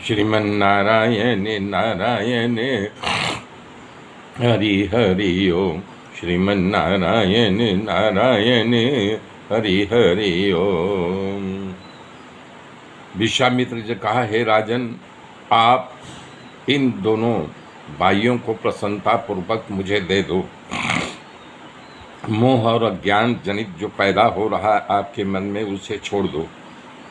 श्रीमन्नारायण नारायण हरि हरि ओम। श्रीमन्नारायण नारायण हरि हरि ओम। विश्वामित्र जी कहा, हे राजन, आप इन दोनों भाइयों को प्रसन्नता पूर्वक मुझे दे दो। मोह और अज्ञान जनित जो पैदा हो रहा है आपके मन में, उसे छोड़ दो।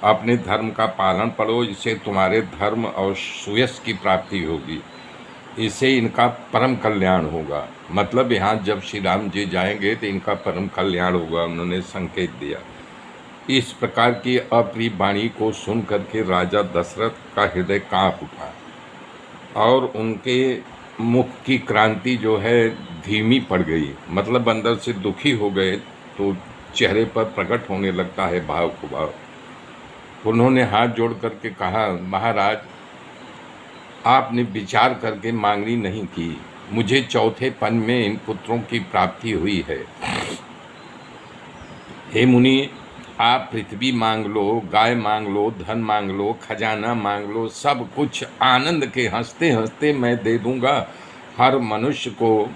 अपने धर्म का पालन करो, इससे तुम्हारे धर्म और सुयश की प्राप्ति होगी। इससे इनका परम कल्याण होगा। मतलब यहाँ जब श्री राम जी जाएंगे तो इनका परम कल्याण होगा, उन्होंने संकेत दिया। इस प्रकार की अप्रिय वाणी को सुन करके राजा दशरथ का हृदय कांप उठा और उनके मुख की क्रांति जो है धीमी पड़ गई। मतलब अंदर से दुखी हो गए तो चेहरे पर प्रकट होने लगता है भाव को भाव। उन्होंने हाथ जोड़ करके कहा, महाराज, आपने विचार करके मांगनी नहीं की। मुझे चौथे पन में इन पुत्रों की प्राप्ति हुई है। हे मुनि, आप पृथ्वी मांग लो, गाय मांग लो, धन मांग लो, खजाना मांग लो, सब कुछ आनंद के हंसते हंसते मैं दे दूंगा। हर मनुष्य को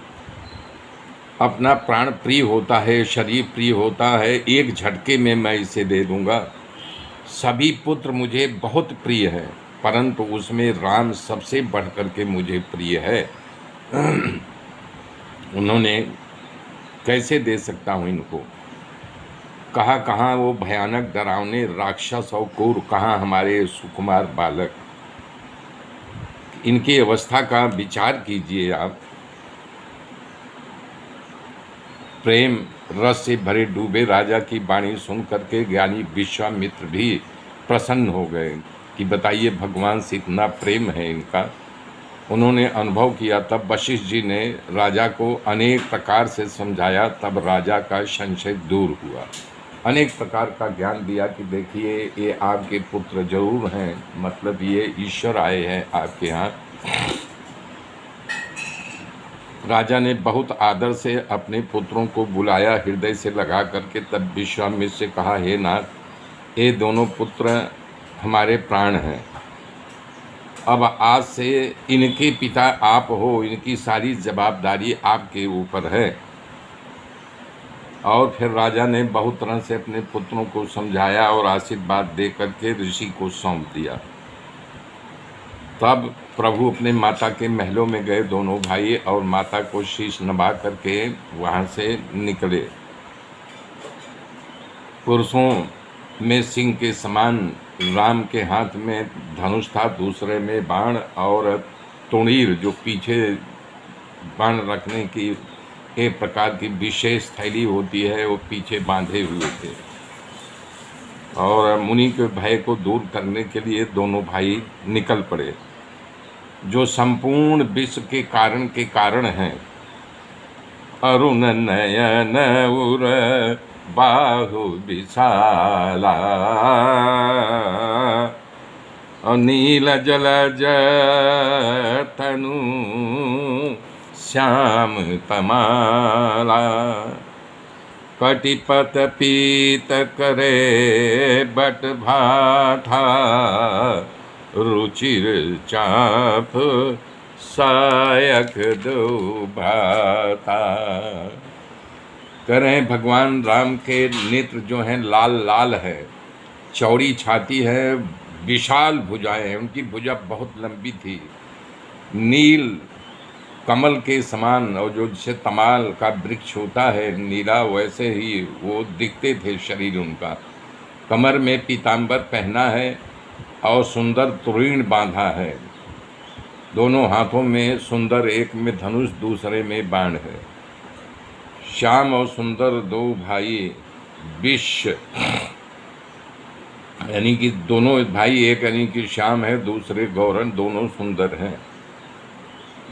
अपना प्राण प्रिय होता है, शरीर प्रिय होता है, एक झटके में मैं इसे दे दूंगा। सभी पुत्र मुझे बहुत प्रिय है, परंतु उसमें राम सबसे बढ़ कर के मुझे प्रिय है। उन्होंने कैसे दे सकता हूँ इनको। कहाँ कहाँ वो भयानक डरावने राक्षस और क्रूर, कहाँ हमारे सुकुमार बालक। इनकी अवस्था का विचार कीजिए आप। प्रेम रस से भरे डूबे राजा की वाणी सुन करके ज्ञानी विश्वामित्र भी प्रसन्न हो गए कि बताइए भगवान से इतना प्रेम है इनका। उन्होंने अनुभव किया। तब वशिष्ठ जी ने राजा को अनेक प्रकार से समझाया। तब राजा का संशय दूर हुआ। अनेक प्रकार का ज्ञान दिया कि देखिए ये आपके पुत्र जरूर हैं, मतलब ये ईश्वर आए हैं आपके यहाँ। राजा ने बहुत आदर से अपने पुत्रों को बुलाया, हृदय से लगा करके। तब विश्वामित्र से कहा, हे नाथ, ये दोनों पुत्र हमारे प्राण हैं। अब आज से इनके पिता आप हो, इनकी सारी जवाबदारी आपके ऊपर है। और फिर राजा ने बहुत तरह से अपने पुत्रों को समझाया और आशीर्वाद दे करके ऋषि को सौंप दिया। तब प्रभु अपने माता के महलों में गए, दोनों भाई, और माता को शीश नभा करके वहाँ से निकले। पुरुषों में सिंह के समान राम के हाथ में धनुष था, दूसरे में बाण, और तुणीर जो पीछे बाण रखने की एक प्रकार की विशेष थैली होती है, वो पीछे बांधे हुए थे। और मुनि के भय को दूर करने के लिए दोनों भाई निकल पड़े। जो संपूर्ण विश्व के कारण हैं। अरुण नयन उर बाहु विशाला, नील जलज तनु श्याम तमाला, कटिपत पीत करे बट भाठा, रुचिर चाप सायक दो भाता। करें भगवान राम के नेत्र जो हैं लाल लाल है, चौड़ी छाती है, विशाल भुजाएं हैं। उनकी भुजा बहुत लंबी थी, नील कमल के समान, और जो जैसे तमाल का वृक्ष होता है नीला, वैसे ही वो दिखते थे शरीर उनका। कमर में पीताम्बर पहना है और सुंदर तुरीण बांधा है। दोनों हाथों में सुंदर, एक में धनुष दूसरे में बाण है। श्याम और सुंदर दो भाई विश्व, यानी कि दोनों भाई, एक यानी कि श्याम है, दूसरे गौरन, दोनों सुंदर हैं।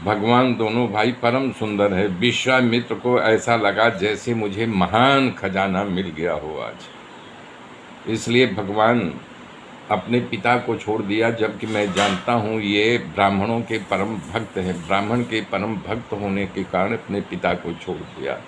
भगवान दोनों भाई परम सुंदर है। विश्वामित्र को ऐसा लगा जैसे मुझे महान खजाना मिल गया हो आज। इसलिए भगवान अपने पिता को छोड़ दिया, जबकि मैं जानता हूँ ये ब्राह्मणों के परम भक्त हैं। ब्राह्मण के परम भक्त होने के कारण अपने पिता को छोड़ दिया।